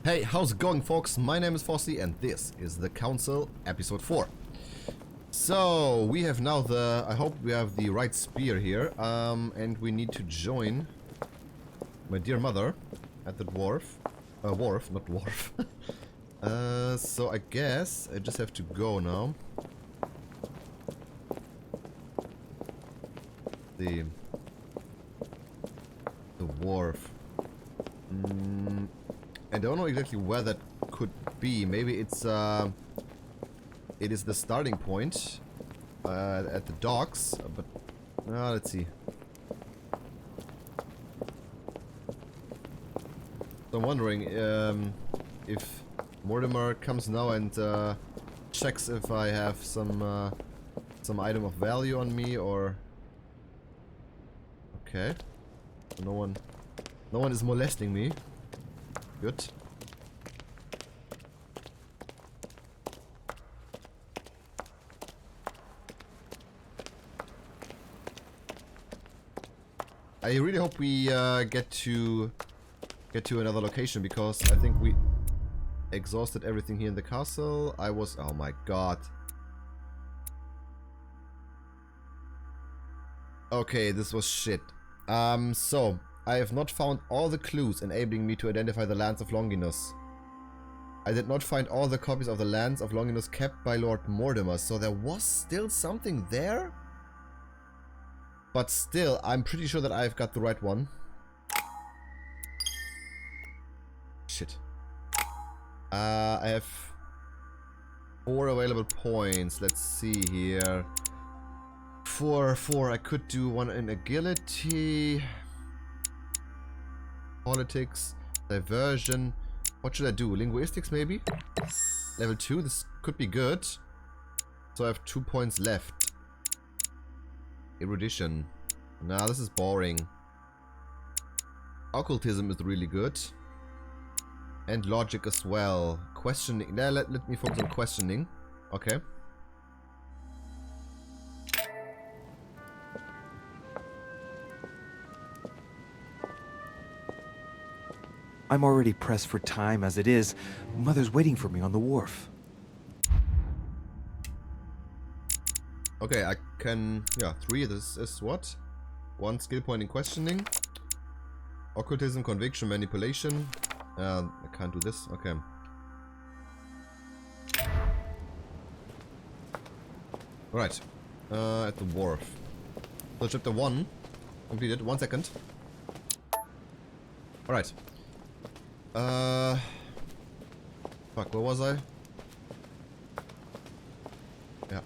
Hey, how's it going, folks? My name is Vossi and this is the Council episode 4. So, we have now the... I hope we have the right spear here. And we need to join my dear mother at the wharf. Wharf, not wharf. So I guess I just have to go now. The wharf. I don't know exactly where that could be. Maybe it's it is the starting point at the docks, but let's see. So I'm wondering if Mortimer comes now and checks if I have some item of value on me, or okay. No one is molesting me. Good. I really hope we get to another location, because I think we exhausted everything here in the castle. Oh my god. Okay, this was shit. So I have not found all the clues enabling me to identify the lands of Longinus. I did not find all the copies of the lands of Longinus kept by Lord Mortimer, so there was still something there? But still, I'm pretty sure that I've got the right one. Shit. I have 4 available points. Let's see here. 4. I could do one in agility. Politics, diversion. What should I do? Linguistics, maybe? Level 2, this could be good. So I have 2 points left. Erudition. Nah, this is boring. Occultism is really good. And logic as well. Questioning. Let me focus on questioning. Okay. I'm already pressed for time as it is. Mother's waiting for me on the wharf. Okay, I can... Yeah, 3. This is what? 1 skill point in questioning. Occultism, conviction, manipulation. I can't do this. Okay. Alright. At the wharf. So chapter 1 completed. 1 second. Alright. Fuck, where was I? Yeah.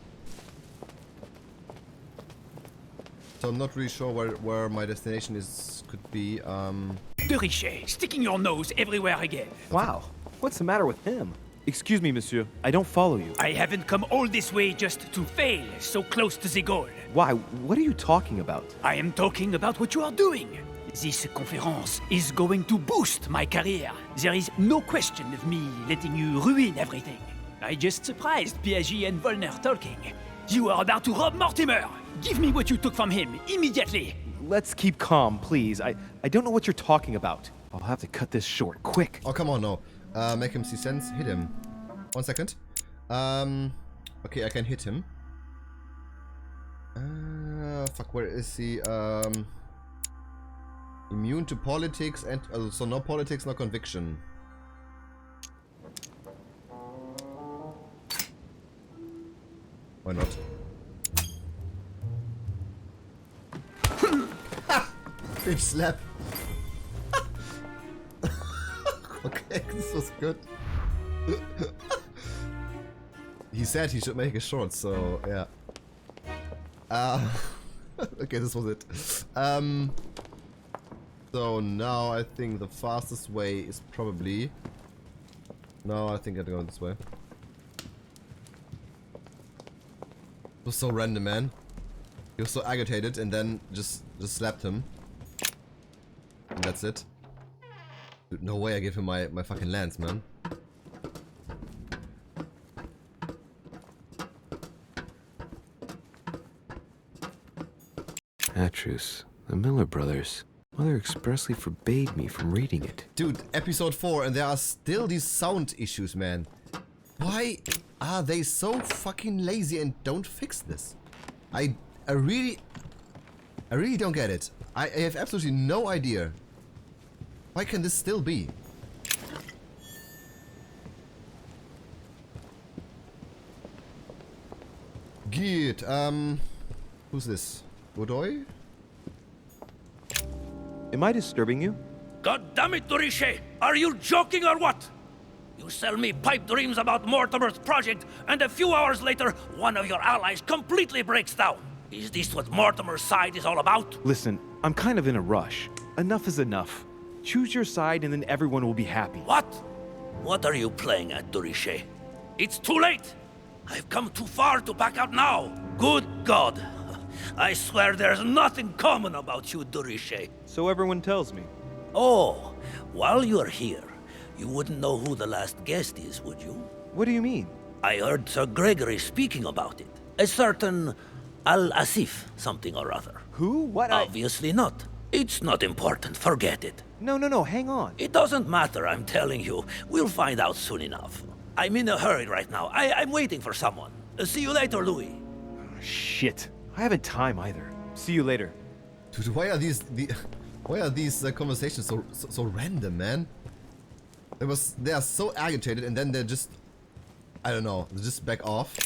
So I'm not really sure where my destination could be. De Richet, sticking your nose everywhere again. Wow, what's the matter with him? Excuse me, monsieur. I don't follow you. I haven't come all this way just to fail so close to the goal. Why? What are you talking about? I am talking about what you are doing. This conference is going to boost my career. There is no question of me letting you ruin everything. I just surprised Piaget and Volner talking. You are about to rob Mortimer. Give me what you took from him immediately. Let's keep calm, please. I don't know what you're talking about. I'll have to cut this short, quick. Oh, come on, no. Make him see sense. Hit him. 1 second. Okay, I can hit him. Fuck, where is he? Immune to politics and... so no politics, no conviction. Why not? Bitch slap. Okay, this was good. He said he should make it short, so yeah. Okay, this was it. So now I think the fastest way is probably... No, I think I'd go this way. It was so random, man. He was so agitated and then just slapped him. And that's it. Dude, no way I give him my fucking lance, man. Atrus, the Miller brothers. Mother expressly forbade me from reading it. Dude, episode 4 and there are still these sound issues, man. Why are they so fucking lazy and don't fix this? I really don't get it. I have absolutely no idea. Why can this still be? Good. Who's this? Godoy? Am I disturbing you? God damn it, de Richet! Are you joking or what? You sell me pipe dreams about Mortimer's project, and a few hours later, one of your allies completely breaks down. Is this what Mortimer's side is all about? Listen, I'm kind of in a rush. Enough is enough. Choose your side and then everyone will be happy. What? What are you playing at, de Richet? It's too late! I've come too far to back out now. Good God. I swear there's nothing common about you, de Richet. So everyone tells me. Oh, while you're here, you wouldn't know who the last guest is, would you? What do you mean? I heard Sir Gregory speaking about it. A certain Al-Asif something or other. Who? What? Obviously not. It's not important, forget it. No, hang on. It doesn't matter, I'm telling you. We'll find out soon enough. I'm in a hurry right now. I'm waiting for someone. See you later, Louis. Shit. I haven't time either. See you later. Dude, why are these conversations so random, man? They are so agitated and then they're just, I don't know, they just back off.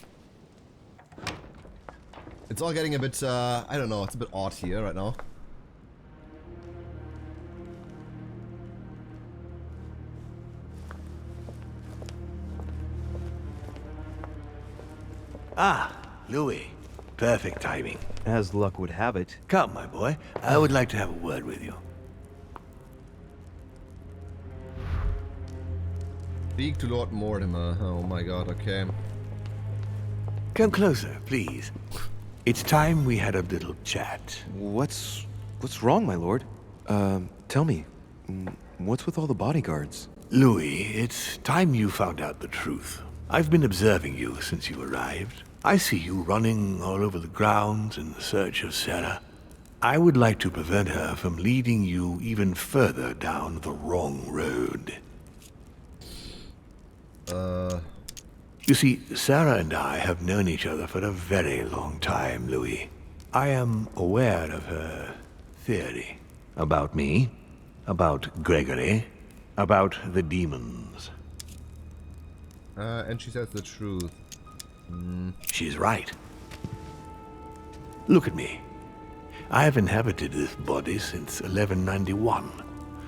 It's all getting a bit, I don't know, it's a bit odd here right now. Ah, Louis. Perfect timing. As luck would have it. Come, my boy. I would like to have a word with you. Speak to Lord Mortimer. Oh my god, okay. Come closer, please. It's time we had a little chat. What's wrong, my lord? Tell me. What's with all the bodyguards? Louis, it's time you found out the truth. I've been observing you since you arrived. I see you running all over the grounds in search of Sarah. I would like to prevent her from leading you even further down the wrong road. You see, Sarah and I have known each other for a very long time, Louis. I am aware of her theory. About me, about Gregory, about the demons. And she says the truth. She's right. Look at me. I have inhabited this body since 1191.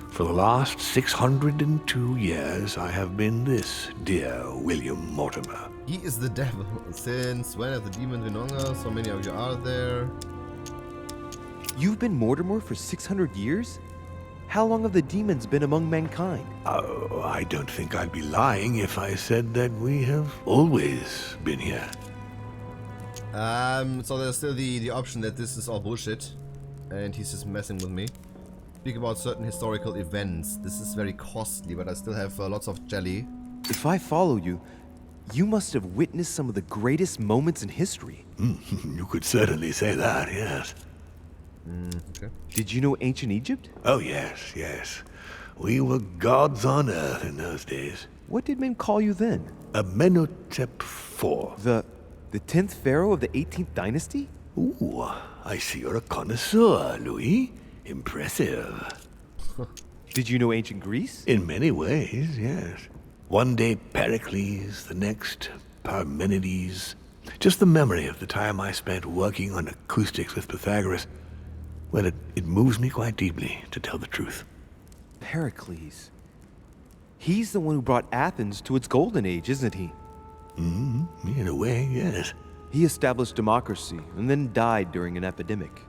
For the last 602 years, I have been this dear William Mortimer. He is the devil. Since when have the demons been longer? So many of you are there. You've been Mortimer for 600 years? How long have the demons been among mankind? Oh, I don't think I'd be lying if I said that we have always been here. So there's still the option that this is all bullshit. And he's just messing with me. Speak about certain historical events. This is very costly, but I still have lots of jelly. If I follow you, you must have witnessed some of the greatest moments in history. You could certainly say that, yes. Okay. Did you know ancient Egypt? Oh, yes, yes. We were gods on earth in those days. What did men call you then? Amenhotep IV. The 10th pharaoh of the 18th dynasty? Ooh, I see you're a connoisseur, Louis. Impressive. Did you know ancient Greece? In many ways, yes. One day Pericles, the next Parmenides. Just the memory of the time I spent working on acoustics with Pythagoras. Well, it moves me quite deeply, to tell the truth. Pericles. He's the one who brought Athens to its golden age, isn't he? In a way, yes. He established democracy and then died during an epidemic.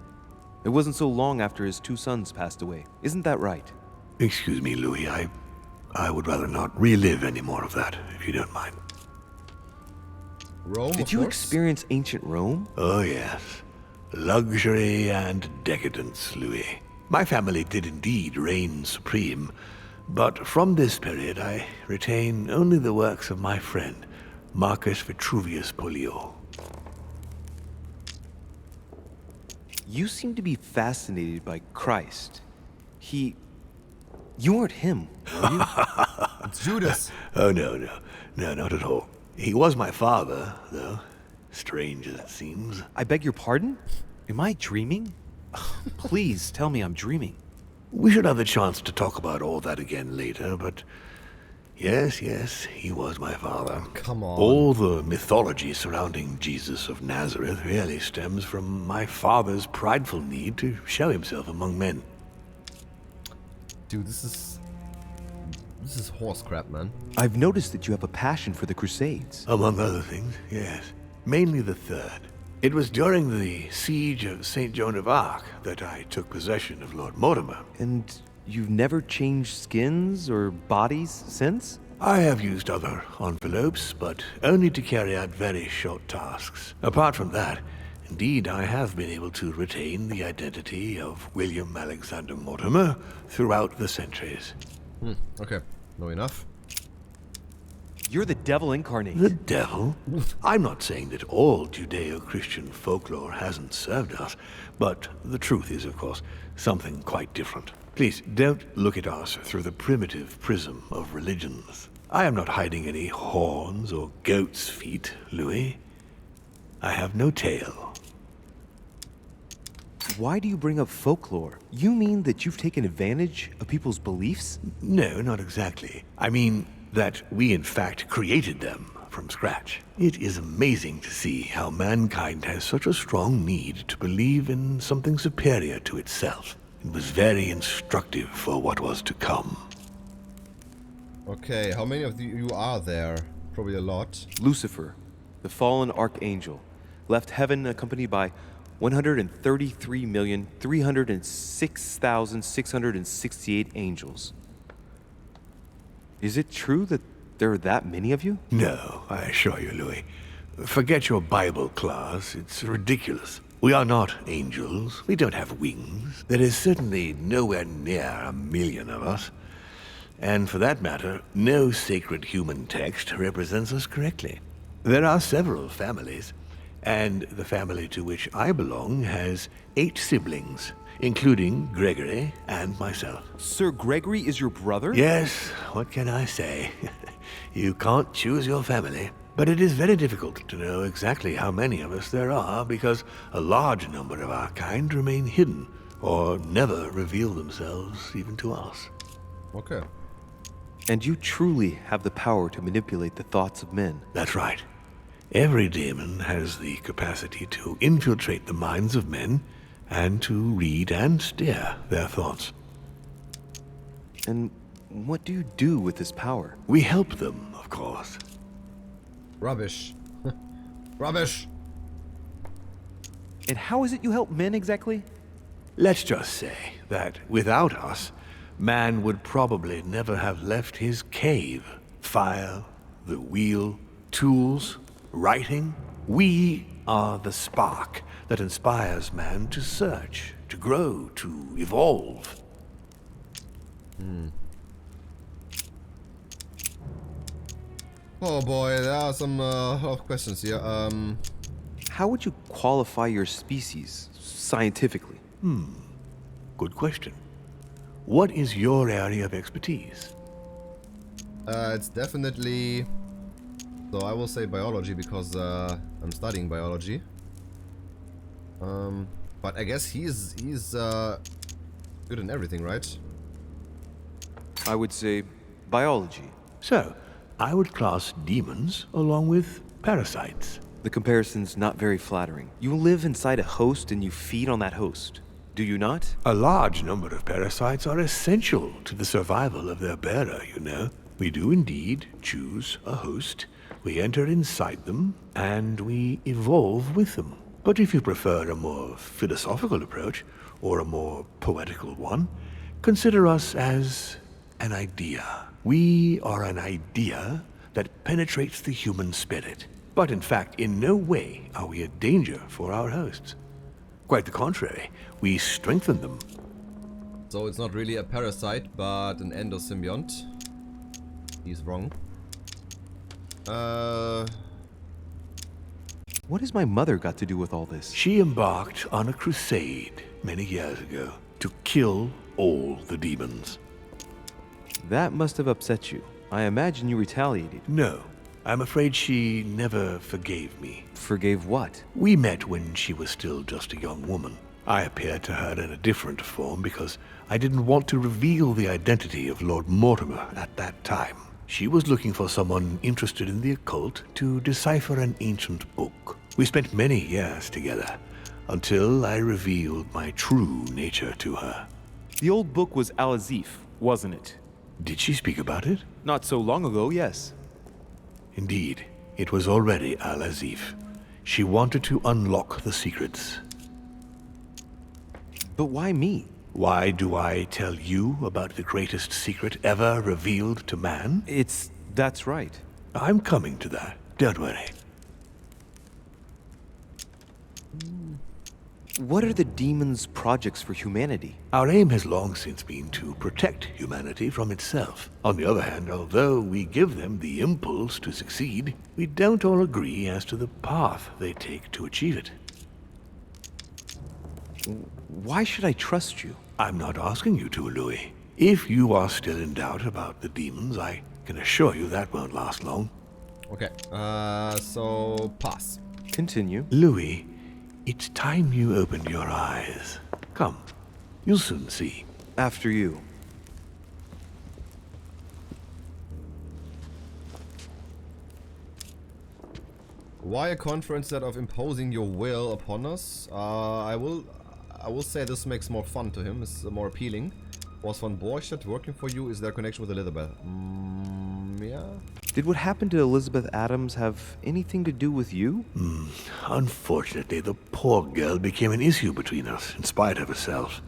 It wasn't so long after his 2 sons passed away. Isn't that right? Excuse me, Louis. I would rather not relive any more of that, if you don't mind. Rome, Did you experience ancient Rome? Oh, yes. Luxury and decadence, Louis. My family did indeed reign supreme, but from this period I retain only the works of my friend, Marcus Vitruvius Pollio. You seem to be fascinated by Christ. You weren't him, were you? It's Judas. Oh, no, not at all. He was my father, though. Strange as it seems. I beg your pardon? Am I dreaming? Please tell me I'm dreaming. We should have the chance to talk about all that again later, but yes, he was my father. Come on. All the mythology surrounding Jesus of Nazareth really stems from my father's prideful need to show himself among men. Dude, this is horse crap, man. I've noticed that you have a passion for the Crusades. Among other things, yes. Mainly the third. It was during the siege of St. Joan of Arc that I took possession of Lord Mortimer. And you've never changed skins or bodies since? I have used other envelopes, but only to carry out very short tasks. Apart from that, indeed, I have been able to retain the identity of William Alexander Mortimer throughout the centuries. Okay, know enough. You're the devil incarnate. The devil? I'm not saying that all Judeo-Christian folklore hasn't served us, but the truth is, of course, something quite different. Please, don't look at us through the primitive prism of religions. I am not hiding any horns or goat's feet, Louis. I have no tail. Why do you bring up folklore? You mean that you've taken advantage of people's beliefs? No, not exactly. I mean that we in fact created them from scratch. It is amazing to see how mankind has such a strong need to believe in something superior to itself. It was very instructive for what was to come. Okay, how many of you are there? Probably a lot. Lucifer, the fallen archangel, left heaven accompanied by 133,306,668 angels. Is it true that there are that many of you? No, I assure you, Louis. Forget your Bible class. It's ridiculous. We are not angels. We don't have wings. There is certainly nowhere near 1 million of us. And for that matter, no sacred human text represents us correctly. There are several families, and the family to which I belong has 8 siblings, including Gregory and myself. Sir Gregory is your brother? Yes, what can I say? You can't choose your family. But it is very difficult to know exactly how many of us there are, because a large number of our kind remain hidden, or never reveal themselves even to us. Okay. And you truly have the power to manipulate the thoughts of men. That's right. Every demon has the capacity to infiltrate the minds of men and to read and steer their thoughts. And what do you do with this power? We help them, of course. Rubbish. Rubbish! And how is it you help men exactly? Let's just say that without us, man would probably never have left his cave. Fire, the wheel, tools, writing. We are the spark that inspires man to search, to grow, to evolve. Oh boy, there are some lot of questions here. How would you qualify your species scientifically? Good question. What is your area of expertise? It's definitely... So I will say biology because I'm studying biology. But I guess he's good in everything, right? I would say biology. So, I would class demons along with parasites. The comparison's not very flattering. You live inside a host and you feed on that host. Do you not? A large number of parasites are essential to the survival of their bearer, you know. We do indeed choose a host, we enter inside them, and we evolve with them. But if you prefer a more philosophical approach, or a more poetical one, consider us as an idea. We are an idea that penetrates the human spirit. But in fact, in no way are we a danger for our hosts. Quite the contrary, we strengthen them. So it's not really a parasite, but an endosymbiont. He's wrong. What has my mother got to do with all this? She embarked on a crusade many years ago to kill all the demons. That must have upset you. I imagine you retaliated. No, I'm afraid she never forgave me. Forgave what? We met when she was still just a young woman. I appeared to her in a different form because I didn't want to reveal the identity of Lord Mortimer at that time. She was looking for someone interested in the occult to decipher an ancient book. We spent many years together, until I revealed my true nature to her. The old book was Al-Azif, wasn't it? Did she speak about it? Not so long ago, yes. Indeed, it was already Al-Azif. She wanted to unlock the secrets. But why me? Why do I tell you about the greatest secret ever revealed to man? That's right. I'm coming to that, don't worry. What are the demons' projects for humanity? Our aim has long since been to protect humanity from itself. On the other hand, although we give them the impulse to succeed, we don't all agree as to the path they take to achieve it. Why should I trust you? I'm not asking you to, Louis. If you are still in doubt about the demons, I can assure you that won't last long. Okay, so pass. Continue. Louis, it's time you opened your eyes. Come, you'll soon see. After you. Why a conference instead of imposing your will upon us? I will say this makes more fun to him. It's more appealing. Was von Borchert working for you? Is there a connection with Elizabeth? Yeah. Did what happened to Elizabeth Adams have anything to do with you? Unfortunately, the poor girl became an issue between us, in spite of herself.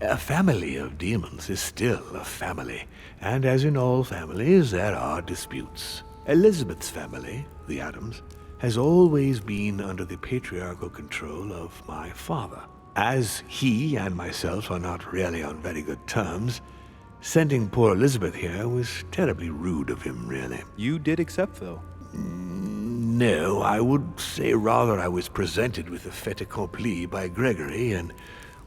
A family of demons is still a family, and as in all families, there are disputes. Elizabeth's family, the Adams, has always been under the patriarchal control of my father. As he and myself are not really on very good terms, sending poor Elizabeth here was terribly rude of him, really. You did accept, though. No, I would say rather I was presented with a fait accompli by Gregory and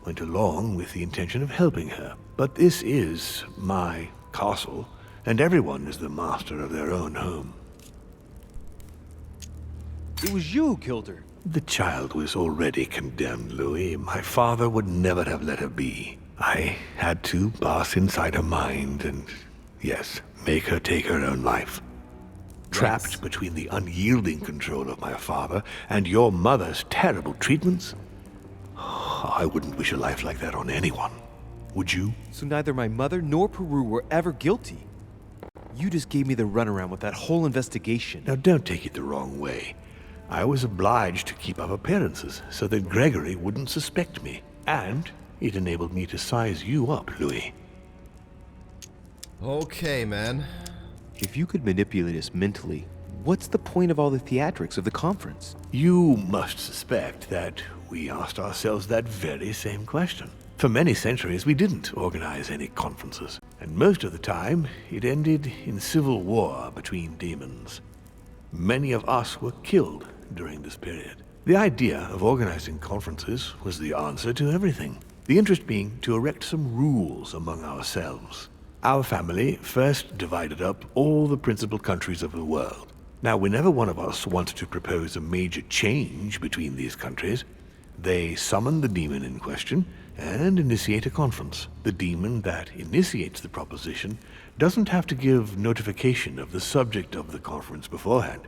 went along with the intention of helping her. But this is my castle, and everyone is the master of their own home. It was you who killed her. The child was already condemned, Louis. My father would never have let her be. I had to pass inside her mind and, yes, make her take her own life. Trapped between the unyielding control of my father and your mother's terrible treatments, I wouldn't wish a life like that on anyone. Would you? So neither my mother nor Peru were ever guilty. You just gave me the runaround with that whole investigation. Now don't take it the wrong way. I was obliged to keep up appearances so that Gregory wouldn't suspect me. And it enabled me to size you up, Louis. Okay, man. If you could manipulate us mentally, what's the point of all the theatrics of the conference? You must suspect that we asked ourselves that very same question. For many centuries, we didn't organize any conferences. And most of the time, it ended in civil war between demons. Many of us were killed during this period. The idea of organizing conferences was the answer to everything. The interest being to erect some rules among ourselves. Our family first divided up all the principal countries of the world. Now, whenever one of us wanted to propose a major change between these countries, they summon the demon in question and initiate a conference. The demon that initiates the proposition doesn't have to give notification of the subject of the conference beforehand.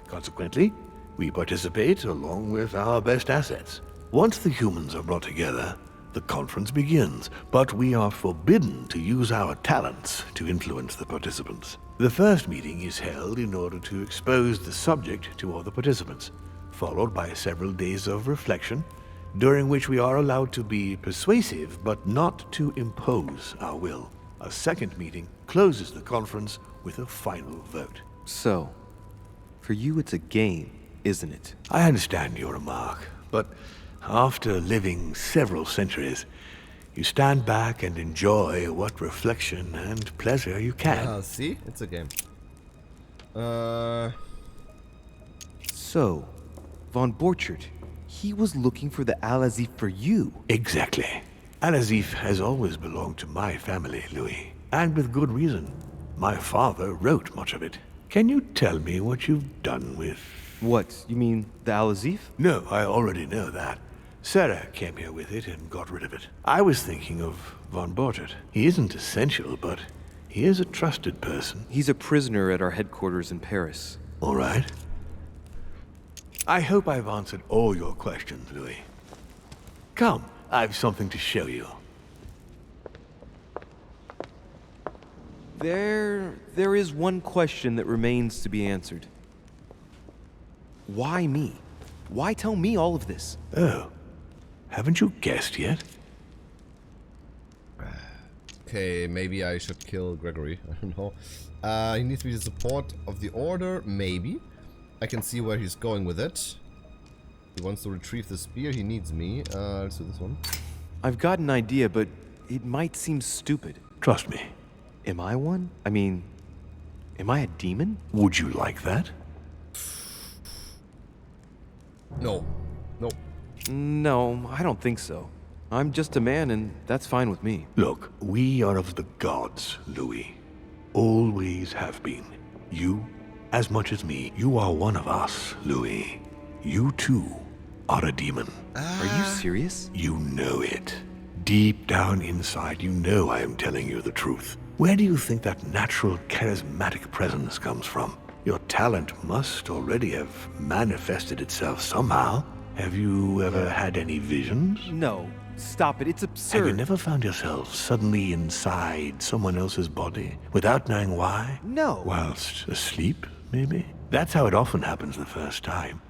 Consequently, we participate along with our best assets. Once the humans are brought together, the conference begins, but we are forbidden to use our talents to influence the participants. The first meeting is held in order to expose the subject to all the participants, followed by several days of reflection, during which we are allowed to be persuasive but not to impose our will. A second meeting closes the conference with a final vote. So, for you it's a game, isn't it? I understand your remark, but after living several centuries, you stand back and enjoy what reflection and pleasure you can. See? It's a game. So, von Borchert, he was looking for the Al-Azif for you. Exactly. Al-Azif has always belonged to my family, Louis. And with good reason. My father wrote much of it. Can you tell me what you've done with... What? You mean the Al-Azif? No, I already know that. Sarah came here with it and got rid of it. I was thinking of Bonaparte. He isn't essential, but he is a trusted person. He's a prisoner at our headquarters in Paris. All right. I hope I've answered all your questions, Louis. Come, I've something to show you. There is one question that remains to be answered. Why me? Why tell me all of this? Oh, haven't you guessed yet? Okay, maybe I should kill Gregory. I don't know. He needs to be the support of the order. Maybe. I can see where he's going with it. He wants to retrieve the spear. He needs me. Let's do this one. I've got an idea, but it might seem stupid. Trust me. Am I one? I mean, am I a demon? Would you like that? No. No. No, I don't think so. I'm just a man, and that's fine with me. Look, we are of the gods, Louis. Always have been. You, as much as me, you are one of us, Louis. You too are a demon. Are you serious? You know it. Deep down inside, you know I am telling you the truth. Where do you think that natural, charismatic presence comes from? Your talent must already have manifested itself somehow. Have you ever had any visions? No. Stop it. It's absurd. Have you never found yourself suddenly inside someone else's body without knowing why? No. Whilst asleep, maybe? That's how it often happens the first time.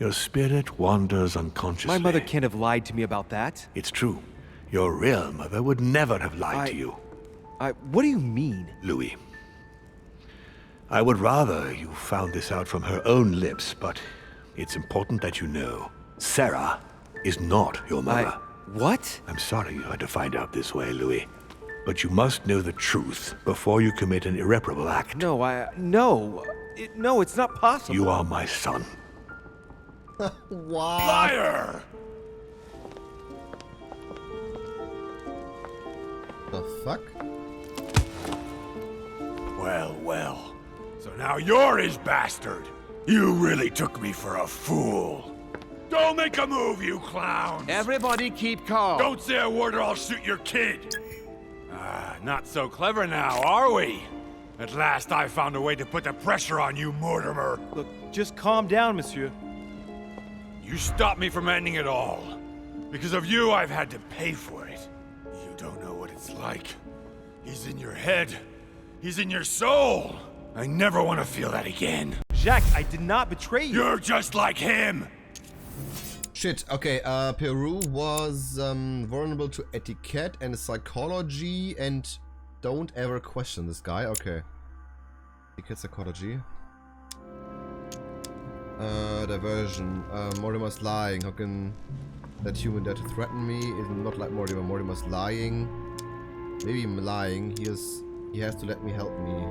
Your spirit wanders unconsciously. My mother can't have lied to me about that. It's true. Your real mother would never have lied to you. What do you mean? Louis, I would rather you found this out from her own lips, but it's important that you know. Sarah is not your mother. What? I'm sorry you had to find out this way, Louis. But you must know the truth before you commit an irreparable act. No, no, it's not possible. You are my son. Wow. Liar! The fuck? Well, well. So now you're his bastard. You really took me for a fool. Don't make a move, you clowns! Everybody keep calm. Don't say a word or I'll shoot your kid! Not so clever now, are we? At last I found a way to put the pressure on you, Mortimer. Look, just calm down, monsieur. You stopped me from ending it all. Because of you, I've had to pay for it. You don't know what it's like. He's in your head. He's in your soul. I never want to feel that again. Jacques, I did not betray you. You're just like him! Shit, okay, Peru was vulnerable to etiquette and psychology, and don't ever question this guy. Okay. Etiquette, psychology. Diversion. Mortimer's lying. How can that human dare to threaten me? Is not like Mortimer. Mortimer's lying. Maybe I'm lying. He has to let me help me.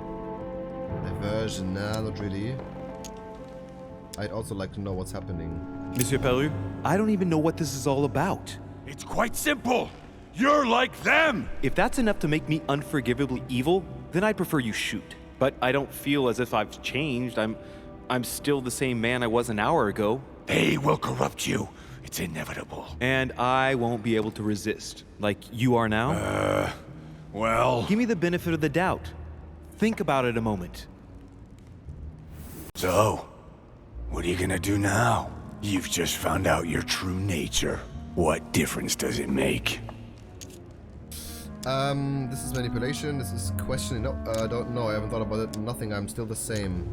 Diversion. Nah, not really. I'd also like to know what's happening. Monsieur Peru, I don't even know what this is all about. It's quite simple. You're like them! If that's enough to make me unforgivably evil, then I'd prefer you shoot. But I don't feel as if I've changed. I'm still the same man I was an hour ago. They will corrupt you. It's inevitable. And I won't be able to resist, like you are now. Well... Give me the benefit of the doubt. Think about it a moment. So, what are you gonna do now? You've just found out your true nature. What difference does it make? This is manipulation, this is questioning. No, don't know, I haven't thought about it. Nothing, I'm still the same.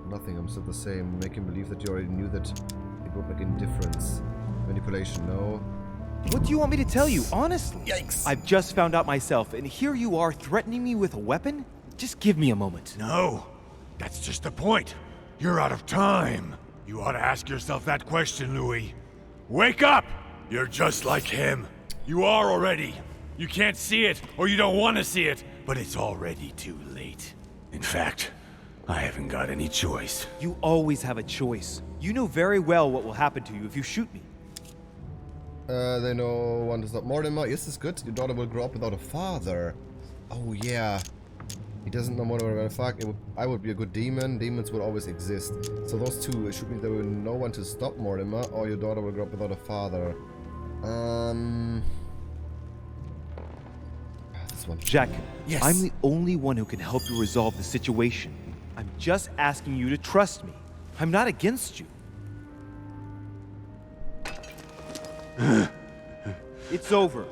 Nothing, I'm still the same. Make him believe that you already knew that it would make any difference. Manipulation, no. What do you want me to tell you, honestly? Yikes. I've just found out myself, and here you are threatening me with a weapon? Just give me a moment. No, that's just the point. You're out of time. You ought to ask yourself that question, Louis. Wake up! You're just like him. You are already. You can't see it, or you don't want to see it, but it's already too late. In fact, I haven't got any choice. You always have a choice. You know very well what will happen to you if you shoot me. They know one to stop Mortimer. Yes, this is good. Your daughter will grow up without a father. Oh, yeah. He doesn't know Mortimer. Fuck. I would be a good demon. Demons will always exist. So those two, it should mean there will no one to stop Mortimer, or your daughter will grow up without a father. This one. Jack, Yes. I'm the only one who can help you resolve the situation. I'm just asking you to trust me. I'm not against you. It's over.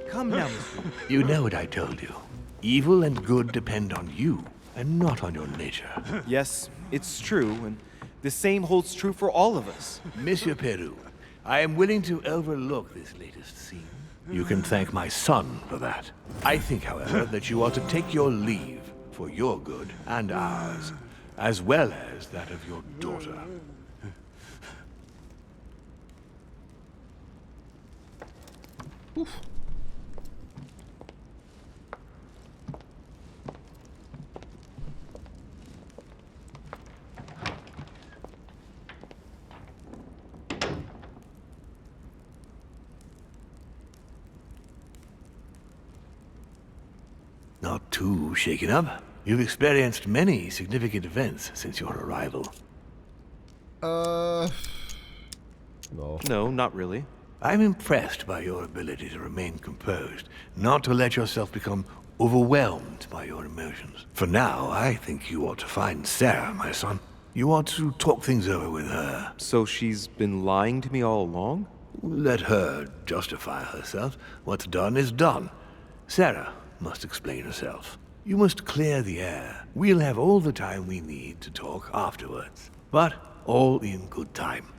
Come now, Mr. You know what I told you. Evil and good depend on you, and not on your nature. Yes, it's true, and the same holds true for all of us. Monsieur Peru, I am willing to overlook this latest scene. You can thank my son for that. I think, however, that you ought to take your leave for your good and ours, as well as that of your daughter. Oof. Not too shaken up. You've experienced many significant events since your arrival. No. No, not really. I'm impressed by your ability to remain composed, not to let yourself become overwhelmed by your emotions. For now, I think you ought to find Sarah, my son. You ought to talk things over with her. So she's been lying to me all along? Let her justify herself. What's done is done. Sarah must explain herself. You must clear the air. We'll have all the time we need to talk afterwards. But all in good time.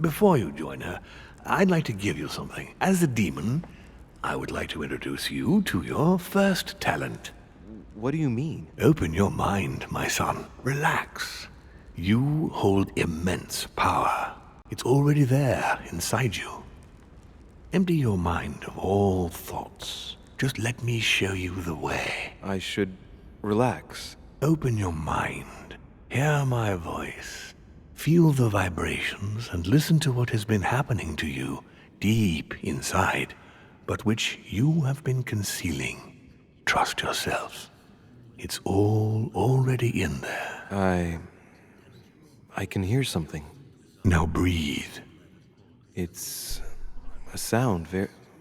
Before you join her, I'd like to give you something. As a demon, I would like to introduce you to your first talent. What do you mean? Open your mind, my son. Relax. You hold immense power. It's already there inside you. Empty your mind of all thoughts. Just let me show you the way. I should relax. Open your mind. Hear my voice. Feel the vibrations and listen to what has been happening to you deep inside, but which you have been concealing. Trust yourself. It's all already in there. I can hear something. Now breathe. It's a sound,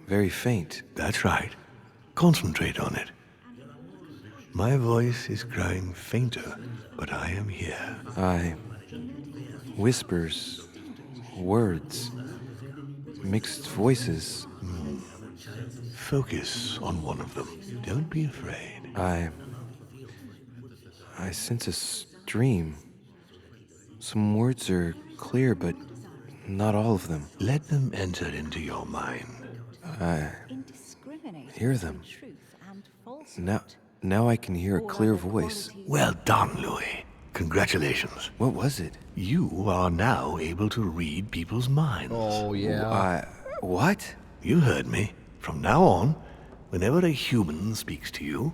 very faint. That's right. Concentrate on it. My voice is growing fainter, but I am here. Whispers, words, mixed voices. Focus on one of them. Don't be afraid. I sense a stream. Some words are clear, but not all of them. Let them enter into your mind. I hear them. Now I can hear a clear voice. Well done, Louis. Congratulations. What was it? You are now able to read people's minds. Oh, yeah. What? You heard me. From now on, whenever a human speaks to you,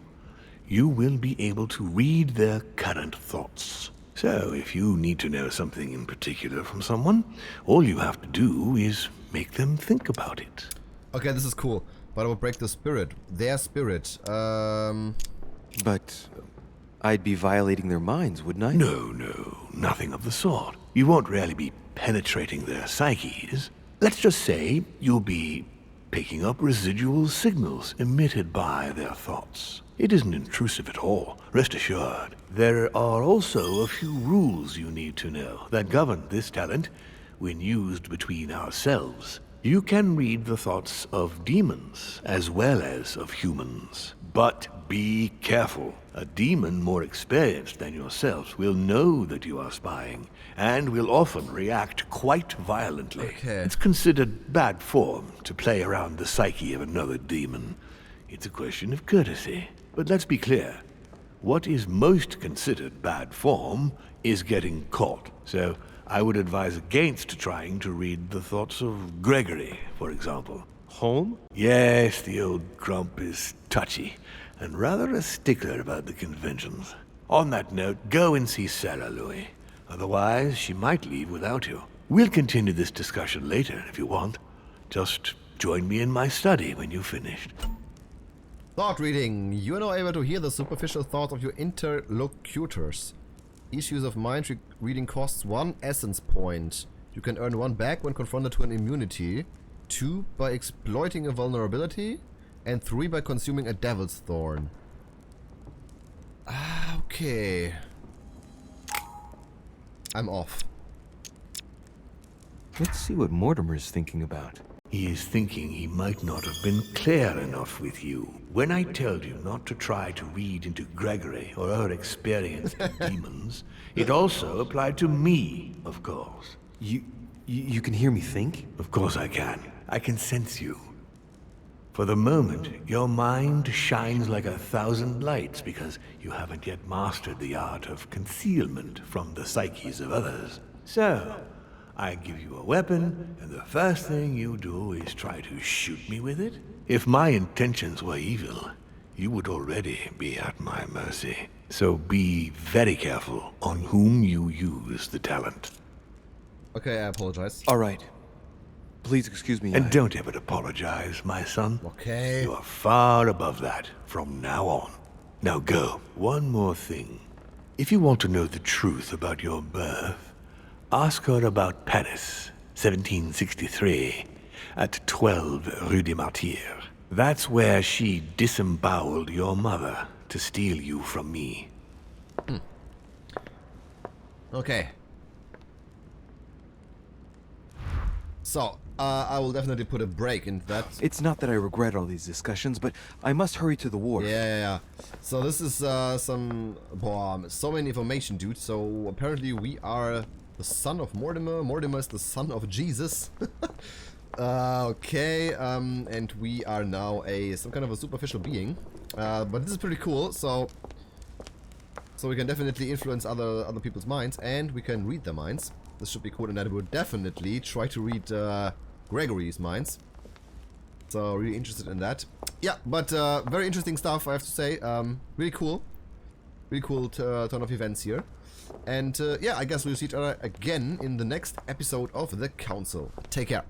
you will be able to read their current thoughts. So, if you need to know something in particular from someone, all you have to do is make them think about it. Okay, this is cool. But I will break the spirit. Their spirit. But I'd be violating their minds, wouldn't I? No, nothing of the sort. You won't really be penetrating their psyches. Let's just say you'll be picking up residual signals emitted by their thoughts. It isn't intrusive at all, rest assured. There are also a few rules you need to know that govern this talent when used between ourselves. You can read the thoughts of demons as well as of humans. But be careful. A demon more experienced than yourself will know that you are spying and will often react quite violently. Okay. It's considered bad form to play around the psyche of another demon. It's a question of courtesy. But let's be clear. What is most considered bad form is getting caught. So I would advise against trying to read the thoughts of Gregory, for example. Home? Yes, the old grump is touchy, and rather a stickler about the conventions. On that note, go and see Sarah, Louis. Otherwise, she might leave without you. We'll continue this discussion later if you want. Just Join me in my study when you've finished. Thought reading. You are now able to hear the superficial thoughts of your interlocutors. Each use of mind reading costs 1 essence point. You can earn 1 back when confronted to an immunity, 2 by exploiting a vulnerability, and 3 by consuming a devil's thorn. Ah, okay. I'm off. Let's see what Mortimer's thinking about. He is thinking he might not have been clear enough with you. When I told you not to try to read into Gregory or her experience in demons, it also applied to me, of course. You can hear me think? Of course I can. I can sense you. For the moment, your mind shines like 1,000 lights because you haven't yet mastered the art of concealment from the psyches of others. So, I give you a weapon, and the first thing you do is try to shoot me with it? If my intentions were evil, you would already be at my mercy. So be very careful on whom you use the talent. Okay, I apologize. All right. Please excuse me. And don't ever apologize, my son. Okay. You are far above that from now on. Now go. One more thing. If you want to know the truth about your birth, ask her about Paris, 1763, at 12 Rue des Martyrs. That's where she disemboweled your mother to steal you from me. Okay. So, I will definitely put a break in that. It's not that I regret all these discussions, but I must hurry to the wharf. Yeah. So this is so many information, dude. So apparently we are the son of Mortimer. Mortimer is the son of Jesus. Okay, and we are now some kind of a superficial being. But this is pretty cool. So we can definitely influence other people's minds, and we can read their minds. This should be cool, and I will definitely try to read Gregory's minds. So really interested in that. Yeah, but very interesting stuff, I have to say. Really cool. Really cool turn of events here. And yeah, I guess we'll see each other again in the next episode of The Council. Take care.